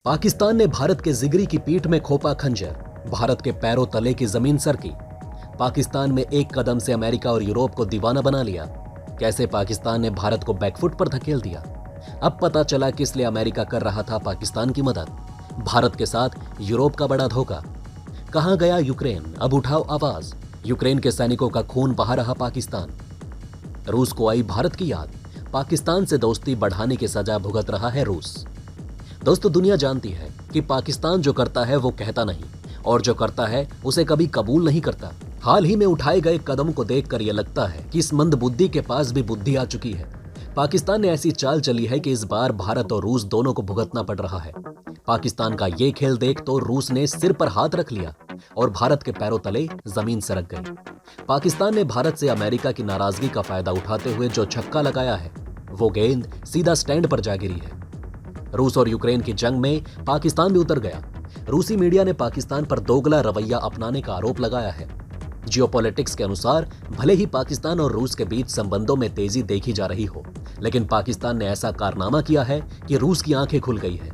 पाकिस्तान ने भारत के जिगरी की पीठ में खोपा खंजर, भारत के पैरों तले की जमीन सरकी। पाकिस्तान में एक कदम से अमेरिका और यूरोप को दीवाना बना लिया। कैसे पाकिस्तान ने भारत को बैकफुट पर धकेल दिया। अब पता चला किस लिए अमेरिका कर रहा था पाकिस्तान की मदद। भारत के साथ यूरोप का बड़ा धोखा। कहां गया यूक्रेन, अब उठाओ आवाज। यूक्रेन के सैनिकों का खून बहा रहा पाकिस्तान। रूस को आई भारत की याद, पाकिस्तान से दोस्ती बढ़ाने की सजा भुगत रहा है रूस। दोस्तों, दुनिया जानती है कि पाकिस्तान जो करता है वो कहता नहीं, और जो करता है उसे कभी कबूल नहीं करता। हाल ही में उठाए गए कदम को देखकर यह लगता है कि इस मंदबुद्धि के पास भी बुद्धि आ चुकी है। पाकिस्तान ने ऐसी चाल चली है कि इस बार भारत और रूस दोनों को भुगतना पड़ रहा है। पाकिस्तान का ये खेल देख तो रूस ने सिर पर हाथ रख लिया और भारत के पैरों तले जमीन सरक गई। पाकिस्तान ने भारत से अमेरिका की नाराजगी का फायदा उठाते हुए जो छक्का लगाया है, वो गेंद सीधा स्टैंड पर जा गिरी है। रूस और यूक्रेन की जंग में पाकिस्तान भी उतर गया। रूसी मीडिया ने पाकिस्तान पर दोगला रवैया अपनाने का आरोप लगाया है। जियोपॉलिटिक्स के अनुसार भले ही पाकिस्तान और रूस के बीच संबंधों में तेजी देखी जा रही हो, लेकिन पाकिस्तान ने ऐसा कारनामा किया है कि रूस की आंखें खुल गई है।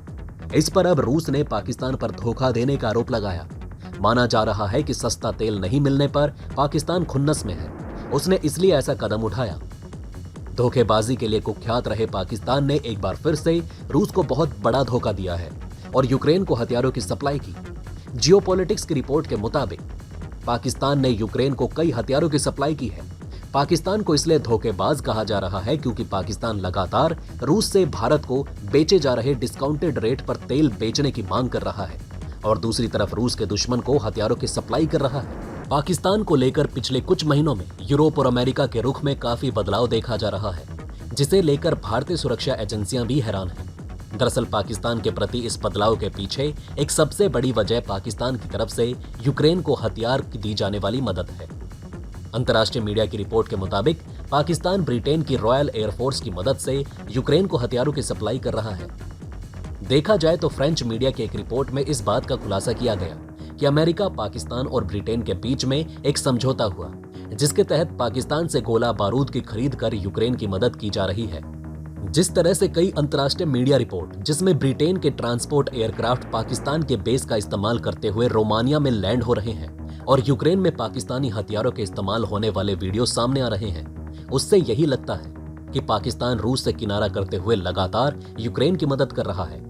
इस पर अब रूस ने पाकिस्तान पर धोखा देने का आरोप लगाया। माना जा रहा है कि सस्ता तेल नहीं मिलने पर पाकिस्तान खुन्नस में है, उसने इसलिए ऐसा कदम उठाया। धोखेबाजी के लिए कुख्यात रहे पाकिस्तान ने एक बार फिर से रूस को बहुत बड़ा धोखा दिया है और यूक्रेन को हथियारों की सप्लाई की। जियोपॉलिटिक्स की रिपोर्ट के मुताबिक पाकिस्तान ने यूक्रेन को कई हथियारों की सप्लाई की है। पाकिस्तान को इसलिए धोखेबाज कहा जा रहा है क्योंकि पाकिस्तान लगातार रूस से भारत को बेचे जा रहे डिस्काउंटेड रेट पर तेल बेचने की मांग कर रहा है और दूसरी तरफ रूस के दुश्मन को हथियारों की सप्लाई कर रहा है। पाकिस्तान को लेकर पिछले कुछ महीनों में यूरोप और अमेरिका के रुख में काफी बदलाव देखा जा रहा है, जिसे लेकर भारतीय सुरक्षा एजेंसियां भी हैरान हैं। दरअसल पाकिस्तान के प्रति इस बदलाव के पीछे एक सबसे बड़ी वजह पाकिस्तान की तरफ से यूक्रेन को हथियार की दी जाने वाली मदद है। अंतर्राष्ट्रीय मीडिया की रिपोर्ट के मुताबिक पाकिस्तान ब्रिटेन की रॉयल एयरफोर्स की मदद से यूक्रेन को हथियारों की सप्लाई कर रहा है। देखा जाए तो फ्रेंच मीडिया की एक रिपोर्ट में इस बात का खुलासा किया गया कि अमेरिका, पाकिस्तान और ब्रिटेन के बीच में एक समझौता हुआ, जिसके तहत पाकिस्तान से गोला बारूद की खरीद कर यूक्रेन की मदद की जा रही है। जिस तरह से कई अंतर्राष्ट्रीय मीडिया रिपोर्ट जिसमें ब्रिटेन के ट्रांसपोर्ट एयरक्राफ्ट पाकिस्तान के बेस का इस्तेमाल करते हुए रोमानिया में लैंड हो रहे हैं और यूक्रेन में पाकिस्तानी हथियारों के इस्तेमाल होने वाले वीडियो सामने आ रहे हैं, उससे यही लगता है कि पाकिस्तान रूस से किनारा करते हुए लगातार यूक्रेन की मदद कर रहा है।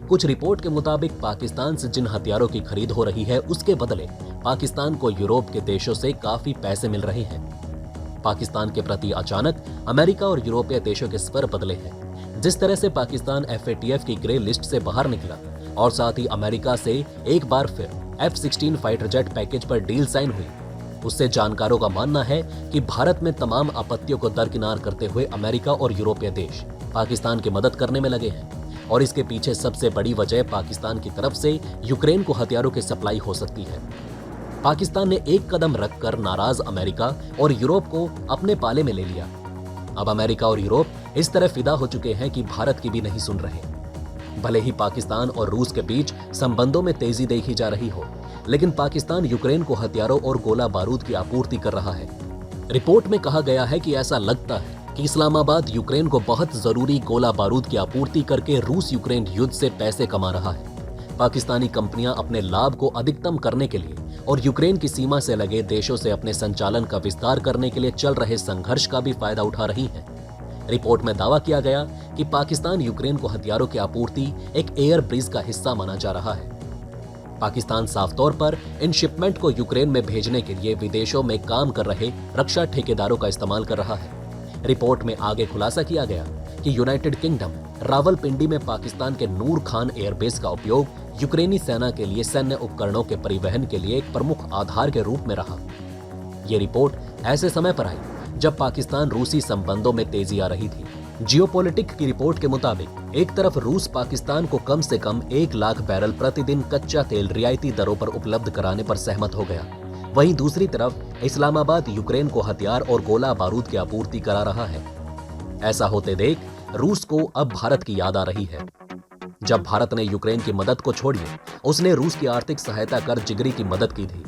कुछ रिपोर्ट के मुताबिक पाकिस्तान से जिन हथियारों की खरीद हो रही है, उसके बदले पाकिस्तान को यूरोप के देशों से काफी पैसे मिल रहे हैं। पाकिस्तान के प्रति अचानक अमेरिका और यूरोपीय देशों के स्वर बदले हैं। जिस तरह से पाकिस्तान FATF की ग्रे लिस्ट से बाहर निकला और साथ ही अमेरिका से एक बार फिर F-16 फाइटर जेट पैकेज पर डील साइन हुई, उससे जानकारों का मानना है कि भारत में तमाम आपत्तियों को दरकिनार करते हुए अमेरिका और यूरोपीय देश पाकिस्तान की मदद करने में लगे हैं और इसके पीछे सबसे बड़ी वजह पाकिस्तान की तरफ से यूक्रेन को हथियारों की सप्लाई हो सकती है। पाकिस्तान ने एक कदम रखकर नाराज अमेरिका और यूरोप को अपने पाले में ले लिया। अब अमेरिका और यूरोप इस तरह फिदा हो चुके हैं कि भारत की भी नहीं सुन रहे। भले ही पाकिस्तान और रूस के बीच संबंधों में तेजी देखी जा रही हो, लेकिन पाकिस्तान यूक्रेन को हथियारों और गोला बारूद की आपूर्ति कर रहा है। रिपोर्ट में कहा गया है कि ऐसा लगता है कि इस्लामाबाद यूक्रेन को बहुत जरूरी गोला बारूद की आपूर्ति करके रूस यूक्रेन युद्ध से पैसे कमा रहा है। पाकिस्तानी कंपनियां अपने लाभ को अधिकतम करने के लिए और यूक्रेन की सीमा से लगे देशों से अपने संचालन का विस्तार करने के लिए चल रहे संघर्ष का भी फायदा उठा रही हैं। रिपोर्ट में दावा किया गया कि पाकिस्तान यूक्रेन को हथियारों की आपूर्ति एक एयर ब्रिज का हिस्सा माना जा रहा है। पाकिस्तान साफ तौर पर इन शिपमेंट को यूक्रेन में भेजने के लिए विदेशों में काम कर रहे रक्षा ठेकेदारों का इस्तेमाल कर रहा है। रिपोर्ट में आगे खुलासा किया गया कि यूनाइटेड किंगडम रावलपिंडी में पाकिस्तान के नूर खान एयरबेस का उपयोग यूक्रेनी सेना के लिए सैन्य उपकरणों के परिवहन के लिए एक प्रमुख आधार के रूप में रहा। ये रिपोर्ट ऐसे समय पर आई जब पाकिस्तान रूसी संबंधों में तेजी आ रही थी। जियोपॉलिटिक की रिपोर्ट के मुताबिक एक तरफ रूस पाकिस्तान को कम से कम 1 लाख बैरल प्रतिदिन कच्चा तेल रियायती दरों पर उपलब्ध कराने पर सहमत हो गया, वहीं दूसरी तरफ इस्लामाबाद यूक्रेन को हथियार और गोला बारूद की आपूर्ति करा रहा है। ऐसा होते देख रूस को अब भारत की याद आ रही है। जब भारत ने यूक्रेन की मदद को छोड़िए, उसने रूस की आर्थिक सहायता कर जिगरी की मदद की थी।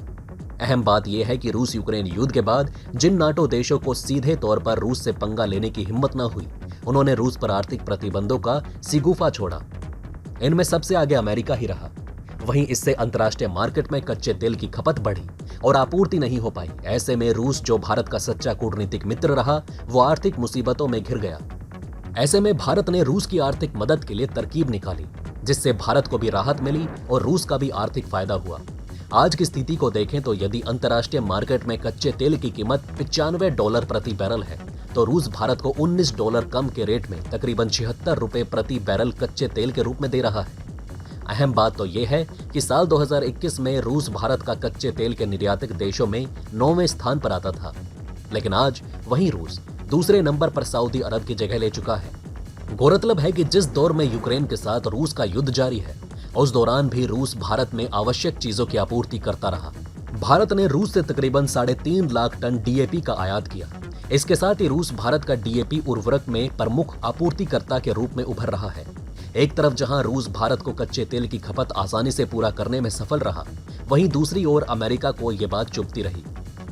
अहम बात यह है कि रूस यूक्रेन युद्ध के बाद जिन नाटो देशों को सीधे तौर पर रूस से पंगा लेने की हिम्मत न हुई, उन्होंने रूस पर आर्थिक प्रतिबंधों का सिगुफा छोड़ा। इनमें सबसे आगे अमेरिका ही रहा। वहीं इससे अंतर्राष्ट्रीय मार्केट में कच्चे तेल की खपत बढ़ी और आपूर्ति नहीं हो पाई। ऐसे में रूस, जो भारत का सच्चा कूटनीतिक मित्र रहा, वो आर्थिक मुसीबतों में घिर गया। ऐसे में भारत ने रूस की आर्थिक मदद के लिए तरकीब निकाली, जिससे भारत को भी राहत मिली और रूस का भी आर्थिक फायदा हुआ। आज की स्थिति को देखें तो यदि अंतर्राष्ट्रीय मार्केट में कच्चे तेल की कीमत $95 प्रति बैरल है, तो रूस भारत को $19 कम के रेट में तकरीबन ₹76 प्रति बैरल कच्चे तेल के रूप में दे रहा है। अहम बात तो यह है कि साल 2021 में रूस भारत का कच्चे तेल के निर्यातक देशों में 9वें स्थान पर आता था, लेकिन आज वही रूस दूसरे नंबर पर सऊदी अरब की जगह ले चुका है। गौरतलब है कि जिस दौर में यूक्रेन के साथ रूस का युद्ध जारी है, उस दौरान भी रूस भारत में आवश्यक चीजों की आपूर्ति करता रहा। भारत ने रूस से तकरीबन 3.5 लाख टन डीएपी का आयात किया। इसके साथ ही रूस भारत का डीएपी उर्वरक में प्रमुख आपूर्तिकर्ता के रूप में उभर रहा है। एक तरफ जहां रूस भारत को कच्चे तेल की खपत आसानी से पूरा करने में सफल रहा, वहीं दूसरी ओर अमेरिका को ये बात चुभती रही।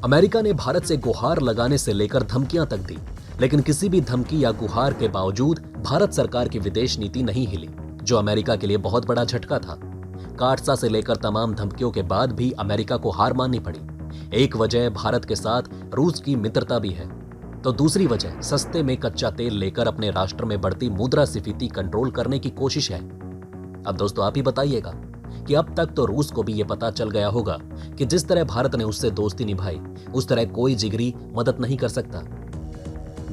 अमेरिका ने भारत से गुहार लगाने से लेकर धमकियां तक दी, लेकिन किसी भी धमकी या गुहार के बावजूद भारत सरकार की विदेश नीति नहीं हिली, जो अमेरिका के लिए बहुत बड़ा झटका था। काटसा से लेकर तमाम धमकियों के बाद भी अमेरिका को हार माननी पड़ी। एक वजह भारत के साथ रूस की मित्रता भी है, तो दूसरी वजह सस्ते में कच्चा तेल लेकर अपने राष्ट्र में बढ़ती मुद्रास्फीति कंट्रोल करने की कोशिश है। अब दोस्तों आप ही बताइएगा कि अब तक तो रूस को भी ये पता चल गया होगा कि जिस तरह भारत ने उससे दोस्ती निभाई, उस तरह कोई जिगरी मदद नहीं कर सकता।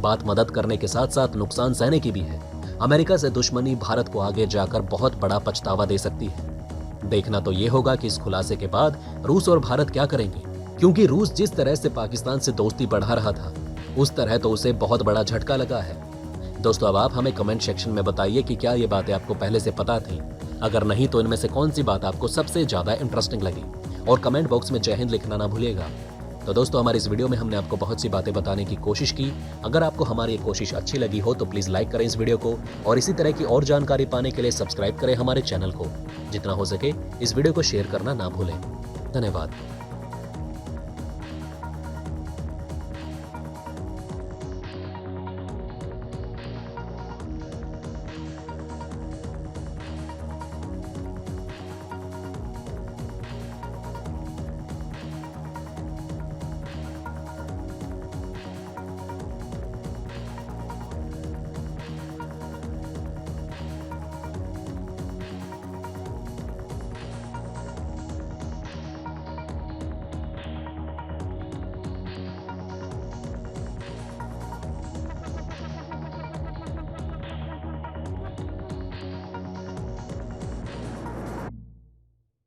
बात मदद करने के साथ साथ नुकसान सहने की भी है। अमेरिका से दुश्मनी भारत को आगे जाकर बहुत बड़ा पछतावा दे सकती है। देखना तो ये होगा कि इस खुलासे के बाद रूस और भारत क्या करेंगे, क्योंकि रूस जिस तरह से पाकिस्तान से दोस्ती बढ़ा रहा था, उस तरह तो उसे बहुत बड़ा झटका लगा है। दोस्तों अब आप हमें कमेंट सेक्शन में बताइए कि क्या ये बातें आपको पहले से पता थी। अगर नहीं तो इनमें से कौन सी बात आपको सबसे ज्यादा इंटरेस्टिंग लगी, और कमेंट बॉक्स में जय हिंद लिखना ना भूलिएगा। तो दोस्तों हमारी इस वीडियो में हमने आपको बहुत सी बातें बताने की कोशिश की। अगर आपको हमारी ये कोशिश अच्छी लगी हो तो प्लीज लाइक करें इस वीडियो को, और इसी तरह की और जानकारी पाने के लिए सब्सक्राइब करें हमारे चैनल को। जितना हो सके इस वीडियो को शेयर करना ना भूलें। धन्यवाद।